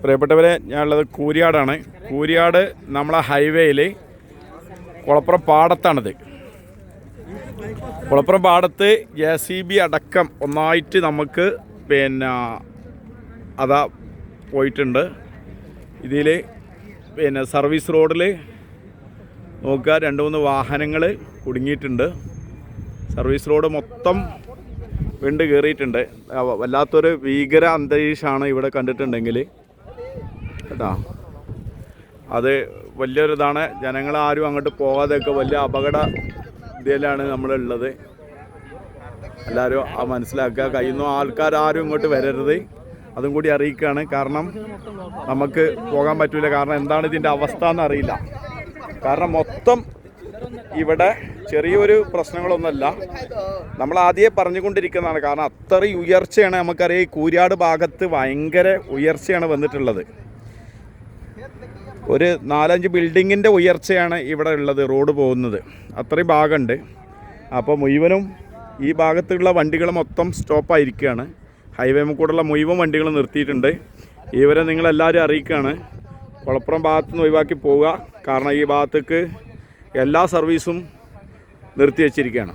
പ്രിയപ്പെട്ടവരെ, ഞാനുള്ളത് കൂരിയാടാണ്. കൂരിയാട് നമ്മളെ ഹൈവേയിൽ കുളപ്പുറം പാടത്താണിത്. കുളപ്പുറം പാടത്ത് JCB അടക്കം ഒന്നായിട്ട് നമുക്ക് അതാ പോയിട്ടുണ്ട്. ഇതിൽ സർവീസ് റോഡിൽ നോക്കുക, 2-3 വാഹനങ്ങൾ കുടുങ്ങിയിട്ടുണ്ട്. സർവീസ് റോഡ് മൊത്തം വിണ്ട് കയറിയിട്ടുണ്ട്. വല്ലാത്തൊരു ഭീകര അന്തരീക്ഷമാണ് ഇവിടെ കണ്ടിട്ടുണ്ടെങ്കിൽ കേട്ടോ. അത് വലിയൊരിതാണ്. ജനങ്ങളാരും അങ്ങോട്ട് പോകാതെയൊക്കെ വലിയ അപകട ഇതിലാണ് നമ്മളുള്ളത്. എല്ലാവരും മനസ്സിലാക്കുക. കഴിയുന്ന ആൾക്കാരും ഇങ്ങോട്ട് വരരുത്, അതും കൂടി അറിയിക്കുകയാണ്. കാരണം നമുക്ക് പോകാൻ പറ്റില്ല. കാരണം എന്താണ് ഇതിൻ്റെ അവസ്ഥ എന്നറിയില്ല. കാരണം മൊത്തം ഇവിടെ ചെറിയൊരു പ്രശ്നങ്ങളൊന്നുമല്ല, നമ്മൾ ആദ്യമേ പറഞ്ഞുകൊണ്ടിരിക്കുന്നതാണ്. കാരണം അത്രയും ഉയർച്ചയാണ്. നമുക്കറിയാം, ഈ കൂരിയാട് ഭാഗത്ത് ഭയങ്കര ഉയർച്ചയാണ് വന്നിട്ടുള്ളത്. ഒരു 4-5 ബിൽഡിങ്ങിൻ്റെ ഉയർച്ചയാണ് ഇവിടെ ഉള്ളത്, റോഡ് പോകുന്നത് അത്രയും ഭാഗമുണ്ട്. അപ്പോൾ മുഴുവനും ഈ ഭാഗത്തുള്ള വണ്ടികൾ മൊത്തം സ്റ്റോപ്പായിരിക്കുകയാണ്. ഹൈവേ കൂടെയുള്ള മുഴുവൻ വണ്ടികൾ നിർത്തിയിട്ടുണ്ട്. ഇവരെ നിങ്ങളെല്ലാവരും അറിയിക്കുകയാണ്, കുളപ്പുറം ഭാഗത്തു നിന്ന് ഒഴിവാക്കി പോവുക. കാരണം ഈ ഭാഗത്തേക്ക് എല്ലാ സർവീസും നിർത്തി വച്ചിരിക്കുകയാണ്.